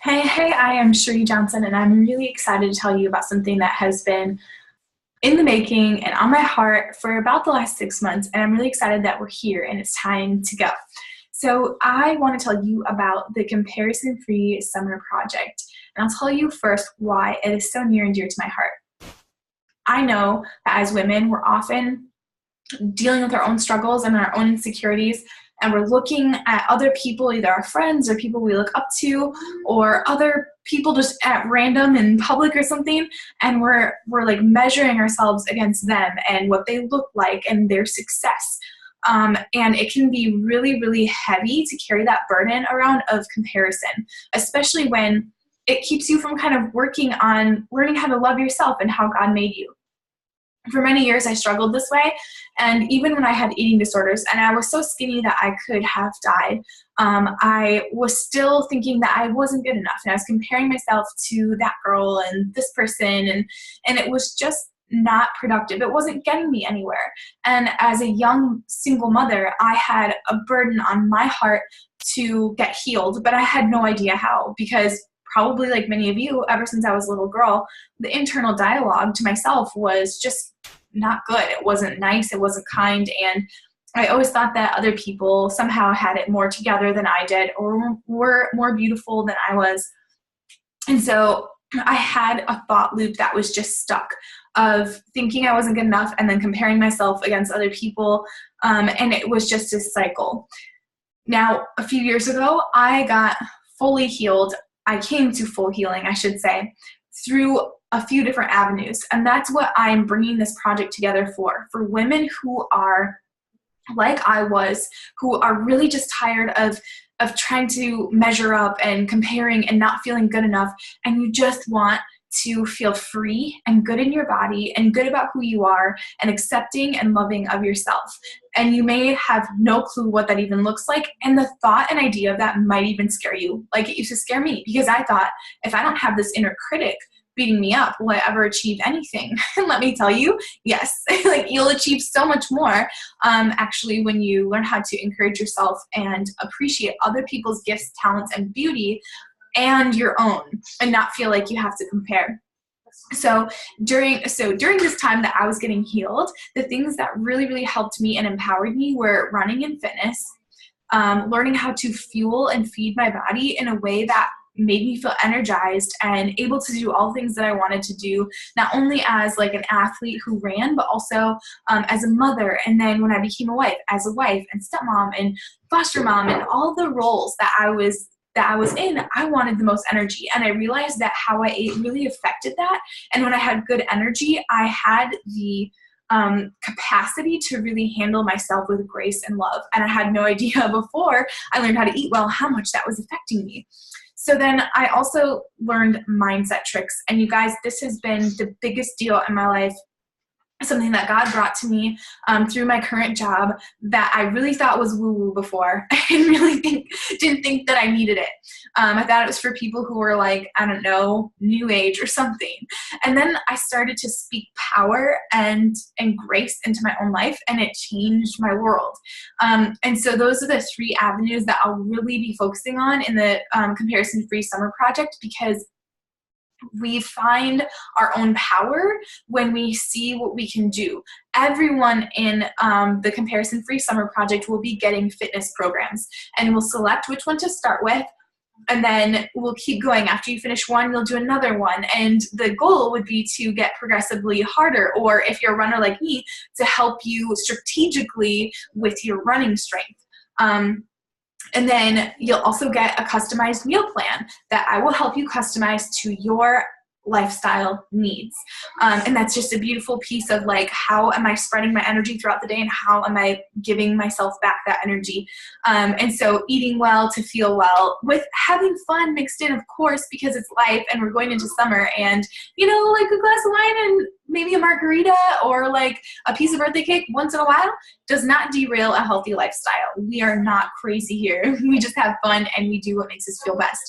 Hey, I am Sheree Johnson, and I'm really excited to tell you about something that has been in the making and on my heart for about the last 6 months, and I'm really excited that we're here and it's time to go. So I want to tell you about the Comparison-Free Summer Project, and I'll tell you first why it is so near and dear to my heart. I know that as women, we're often dealing with our own struggles and our own insecurities, and we're looking at other people, either our friends or people we look up to, or other people just at random in public or something, and we're like measuring ourselves against them and what they look like and their success. And it can be really, really heavy to carry that burden around of comparison, especially when it keeps you from kind of working on learning how to love yourself and how God made you. For many years, I struggled this way, and even when I had eating disorders and I was so skinny that I could have died, I was still thinking that I wasn't good enough, and I was comparing myself to that girl and this person, and it was just not productive. It wasn't getting me anywhere. And as a young single mother, I had a burden on my heart to get healed, but I had no idea how, because probably like many of you, ever since I was a little girl, the internal dialogue to myself was just not good. It wasn't nice. It wasn't kind. And I always thought that other people somehow had it more together than I did, or were more beautiful than I was. And so I had a thought loop that was just stuck of thinking I wasn't good enough and then comparing myself against other people. And it was just a cycle. Now, a few years ago, I got fully healed. I came to full healing, I should say, through a few different avenues. And that's what I'm bringing this project together for women who are like I was, who are really just tired of trying to measure up and comparing and not feeling good enough. And you just want to feel free and good in your body and good about who you are and accepting and loving of yourself. And you may have no clue what that even looks like. And the thought and idea of that might even scare you, like it used to scare me, because I thought, if I don't have this inner critic beating me up, will I ever achieve anything? And let me tell you, yes, like you'll achieve so much more actually when you learn how to encourage yourself and appreciate other people's gifts, talents, and beauty and your own, and not feel like you have to compare. So during this time that I was getting healed, the things that really, really helped me and empowered me were running and fitness, learning how to fuel and feed my body in a way that made me feel energized and able to do all things that I wanted to do, not only as like an athlete who ran, but also as a mother. And then when I became a wife, as a wife and stepmom and foster mom and all the roles that I was in, I wanted the most energy. And I realized that how I ate really affected that. And when I had good energy, I had the capacity to really handle myself with grace and love. And I had no idea before I learned how to eat well, how much that was affecting me. So then I also learned mindset tricks. And you guys, this has been the biggest deal in my life. Something that God brought to me through my current job that I really thought was woo-woo before. I didn't think that I needed it. I thought it was for people who were like, I don't know, new age or something. And then I started to speak power and grace into my own life, and it changed my world. And so those are the three avenues that I'll really be focusing on in the Comparison-Free Summer Project, because we find our own power when we see what we can do. Everyone in the Comparison-Free Summer Project will be getting fitness programs, and we'll select which one to start with, and then we'll keep going. After you finish one, you'll do another one, and the goal would be to get progressively harder, or if you're a runner like me, to help you strategically with your running strength. And then you'll also get a customized meal plan that I will help you customize to your lifestyle needs. And that's just a beautiful piece of like, how am I spreading my energy throughout the day, and how am I giving myself back that energy? And so eating well to feel well, with having fun mixed in, of course, because it's life and we're going into summer, and like a glass of wine and maybe a margarita or like a piece of birthday cake once in a while does not derail a healthy lifestyle. We are not crazy here. We just have fun and we do what makes us feel best.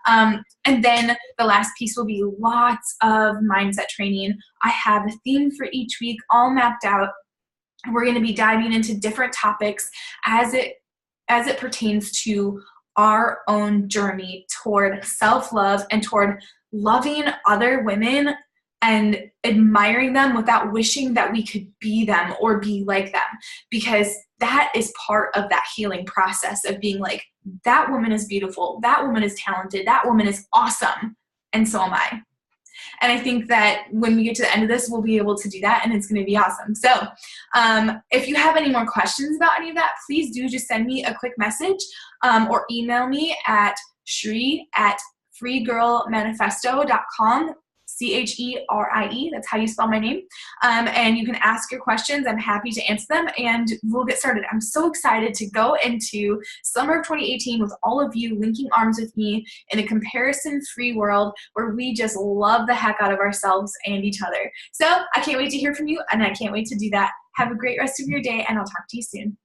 And then the last piece will be lots of mindset training. I have a theme for each week all mapped out. We're going to be diving into different topics as it pertains to our own journey toward self-love and toward loving other women and admiring them without wishing that we could be them or be like them, because that is part of that healing process of being like, that woman is beautiful, that woman is talented, that woman is awesome, and so am I. And I think that when we get to the end of this, we'll be able to do that, and it's going to be awesome. So if you have any more questions about any of that, please do just send me a quick message or email me at shri@freegirlmanifesto.com. CHERIE, that's how you spell my name. And you can ask your questions. I'm happy to answer them, and we'll get started. I'm so excited to go into summer of 2018 with all of you linking arms with me in a comparison-free world where we just love the heck out of ourselves and each other. So I can't wait to hear from you, and I can't wait to do that. Have a great rest of your day, and I'll talk to you soon.